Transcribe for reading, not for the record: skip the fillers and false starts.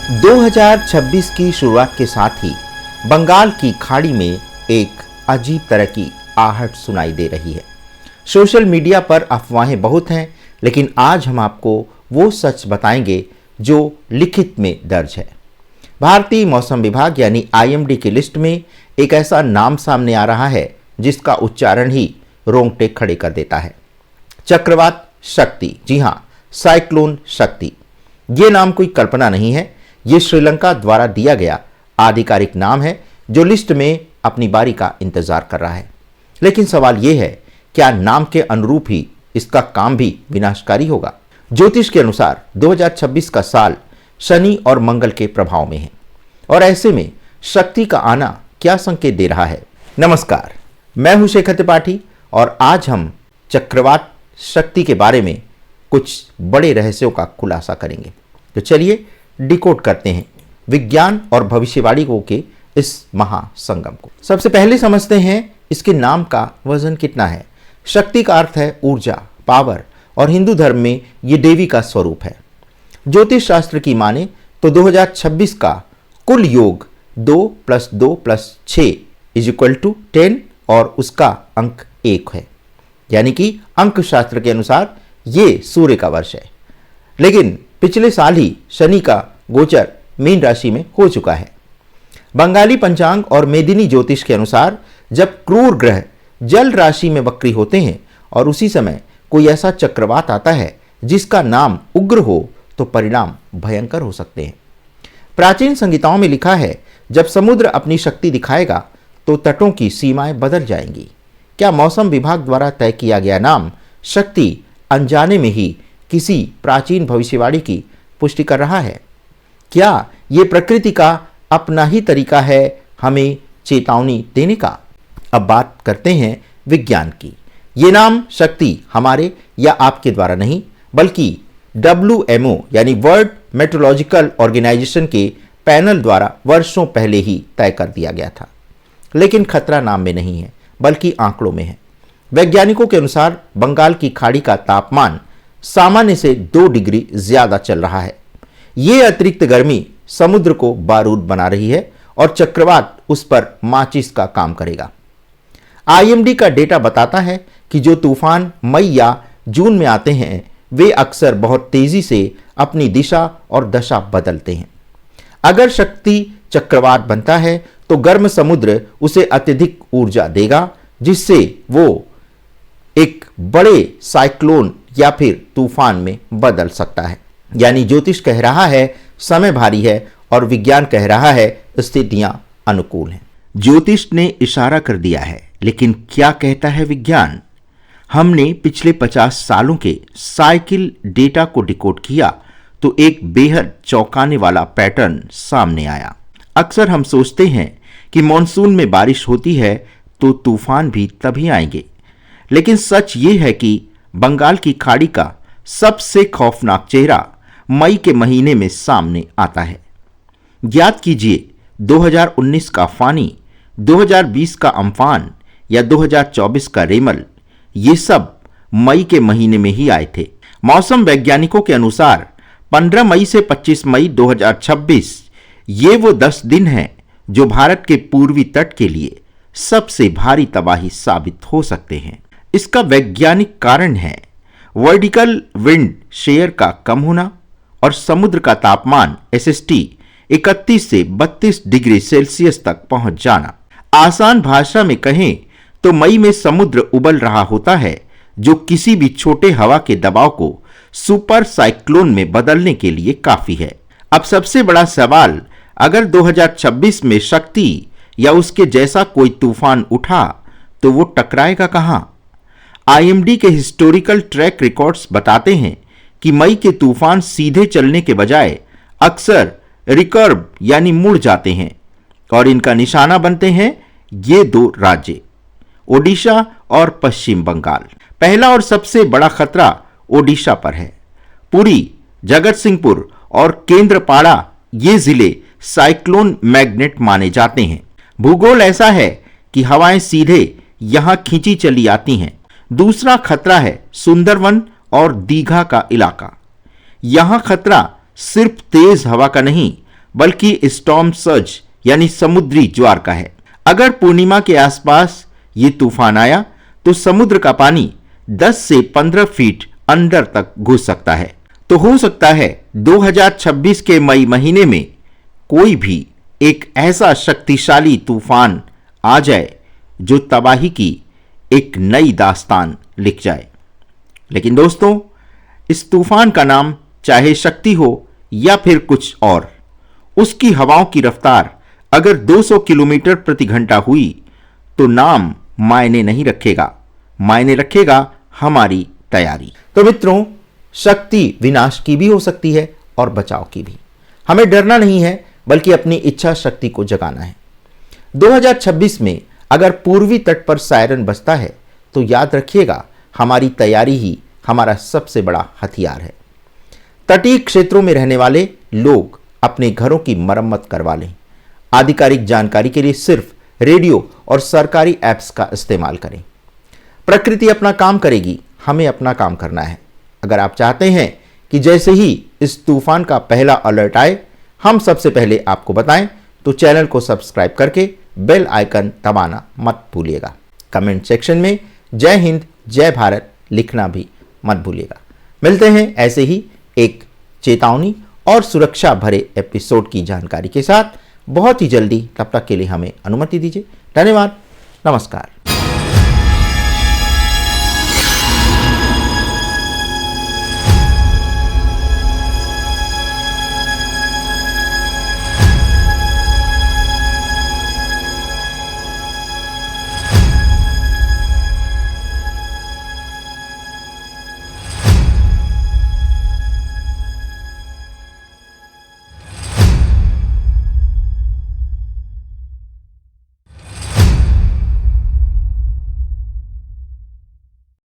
2026 की शुरुआत के साथ ही बंगाल की खाड़ी में एक अजीब तरह की आहट सुनाई दे रही है। सोशल मीडिया पर अफवाहें बहुत हैं, लेकिन आज हम आपको वो सच बताएंगे जो लिखित में दर्ज है। भारतीय मौसम विभाग यानी IMD की लिस्ट में एक ऐसा नाम सामने आ रहा है जिसका उच्चारण ही रोंगटे खड़े कर देता है। चक्रवात शक्ति, जी हां, साइक्लोन शक्ति। ये नाम कोई कल्पना नहीं है, ये श्रीलंका द्वारा दिया गया आधिकारिक नाम है जो लिस्ट में अपनी बारी का इंतजार कर रहा है। लेकिन सवाल यह है, क्या नाम के अनुरूप ही इसका काम भी विनाशकारी होगा? ज्योतिष के अनुसार 2026 का साल शनि और मंगल के प्रभाव में है, और ऐसे में शक्ति का आना क्या संकेत दे रहा है? नमस्कार, मैं हूं शेखर त्रिपाठी और आज हम चक्रवात शक्ति के बारे में कुछ बड़े रहस्यों का खुलासा करेंगे। तो चलिए डिकोड करते हैं विज्ञान और भविष्यवाणी के इस महासंगम को। सबसे पहले समझते हैं इसके नाम का वजन कितना है। शक्ति का अर्थ है ऊर्जा, पावर, और हिंदू धर्म में ये देवी का स्वरूप है। ज्योतिष शास्त्र की माने तो 2026 का कुल योग 2 + 2 + 6 = 10 और उसका अंक 1 है, यानी कि अंक शास्त्र के अनुसार ये सूर्य का वर्ष है। लेकिन पिछले साल ही शनि का गोचर मीन राशि में हो चुका है। बंगाली पंचांग और मेदिनी ज्योतिष के अनुसार जब क्रूर ग्रह जल राशि में वक्री होते हैं और उसी समय कोई ऐसा चक्रवात आता है जिसका नाम उग्र हो तो परिणाम भयंकर हो सकते हैं। प्राचीन संहिताओं में लिखा है, जब समुद्र अपनी शक्ति दिखाएगा तो तटों की सीमाएं बदल जाएंगी। क्या मौसम विभाग द्वारा तय किया गया नाम शक्ति अनजाने में ही किसी प्राचीन भविष्यवाणी की पुष्टि कर रहा है? क्या ये प्रकृति का अपना ही तरीका है हमें चेतावनी देने का? अब बात करते हैं विज्ञान की। ये नाम शक्ति हमारे या आपके द्वारा नहीं, बल्कि WMO यानी वर्ल्ड मेट्रोलॉजिकल ऑर्गेनाइजेशन के पैनल द्वारा वर्षों पहले ही तय कर दिया गया था। लेकिन खतरा नाम में नहीं है, बल्कि आंकड़ों में है। वैज्ञानिकों के अनुसार बंगाल की खाड़ी का तापमान सामान्य से 2 डिग्री ज्यादा चल रहा है। ये अतिरिक्त गर्मी समुद्र को बारूद बना रही है और चक्रवात उस पर माचिस का काम करेगा। IMD का डेटा बताता है कि जो तूफान मई या जून में आते हैं वे अक्सर बहुत तेजी से अपनी दिशा और दशा बदलते हैं। अगर शक्ति चक्रवात बनता है तो गर्म समुद्र उसे अत्यधिक ऊर्जा देगा, जिससे वो एक बड़े साइक्लोन या फिर तूफान में बदल सकता है। यानी ज्योतिष कह रहा है समय भारी है और विज्ञान कह रहा है स्थितियां अनुकूल हैं। ज्योतिष ने इशारा कर दिया है, लेकिन क्या कहता है विज्ञान? हमने पिछले 50 सालों के साइकिल डेटा को डिकोड किया तो एक बेहद चौंकाने वाला पैटर्न सामने आया। अक्सर हम सोचते हैं कि मॉनसून में बारिश होती है तो तूफान भी तभी आएंगे, लेकिन सच ये है कि बंगाल की खाड़ी का सबसे खौफनाक चेहरा मई के महीने में सामने आता है। ज्ञात कीजिए, 2019 का फानी, 2020 का अम्फान या 2024 का रेमल, ये सब मई के महीने में ही आए थे। मौसम वैज्ञानिकों के अनुसार 15 मई से 25 मई 2026 ये वो 10 दिन हैं जो भारत के पूर्वी तट के लिए सबसे भारी तबाही साबित हो सकते हैं। इसका वैज्ञानिक कारण है वर्टिकल विंड शेयर का कम होना और समुद्र का तापमान SST 31 से 32 डिग्री सेल्सियस तक पहुंच जाना। आसान भाषा में कहें तो मई में समुद्र उबल रहा होता है, जो किसी भी छोटे हवा के दबाव को सुपर साइक्लोन में बदलने के लिए काफी है। अब सबसे बड़ा सवाल, अगर 2026 में शक्ति या उसके जैसा कोई तूफान उठा तो वो टकराएगा कहां? IMD के हिस्टोरिकल ट्रैक रिकॉर्ड्स बताते हैं कि मई के तूफान सीधे चलने के बजाय अक्सर रिकर्व यानी मुड़ जाते हैं, और इनका निशाना बनते हैं ये 2 राज्य, ओडिशा और पश्चिम बंगाल। पहला और सबसे बड़ा खतरा ओडिशा पर है। पुरी, जगतसिंहपुर और केंद्रपाड़ा ये जिले साइक्लोन मैग्नेट माने जाते हैं। भूगोल ऐसा है कि हवाएं सीधे यहां खींची चली आती हैं। दूसरा खतरा है सुंदरवन और दीघा का इलाका। यहां खतरा सिर्फ तेज हवा का नहीं, बल्कि स्टॉर्म सर्ज यानी समुद्री ज्वार का है। अगर पूर्णिमा के आसपास ये तूफान आया तो समुद्र का पानी 10 से 15 फीट अंदर तक घुस सकता है। तो हो सकता है 2026 के मई महीने में कोई भी एक ऐसा शक्तिशाली तूफान आ जाए जो तबाही की एक नई दास्तान लिख जाए। लेकिन दोस्तों, इस तूफान का नाम चाहे शक्ति हो या फिर कुछ और, उसकी हवाओं की रफ्तार अगर 200 किलोमीटर प्रति घंटा हुई तो नाम मायने नहीं रखेगा, मायने रखेगा हमारी तैयारी। तो मित्रों, शक्ति विनाश की भी हो सकती है और बचाव की भी। हमें डरना नहीं है, बल्कि अपनी इच्छा शक्ति को जगाना है। 2026 में अगर पूर्वी तट पर सायरन बजता है तो याद रखिएगा, हमारी तैयारी ही हमारा सबसे बड़ा हथियार है। तटीय क्षेत्रों में रहने वाले लोग अपने घरों की मरम्मत करवा लें। आधिकारिक जानकारी के लिए सिर्फ रेडियो और सरकारी ऐप्स का इस्तेमाल करें। प्रकृति अपना काम करेगी, हमें अपना काम करना है। अगर आप चाहते हैं कि जैसे ही इस तूफान का पहला अलर्ट आए हम सबसे पहले आपको बताएं, तो चैनल को सब्सक्राइब करके बेल आइकन दबाना मत भूलिएगा। कमेंट सेक्शन में जय हिंद जय भारत लिखना भी मत भूलिएगा। मिलते हैं ऐसे ही एक चेतावनी और सुरक्षा भरे एपिसोड की जानकारी के साथ बहुत ही जल्दी। तब तक के लिए हमें अनुमति दीजिए। धन्यवाद। नमस्कार।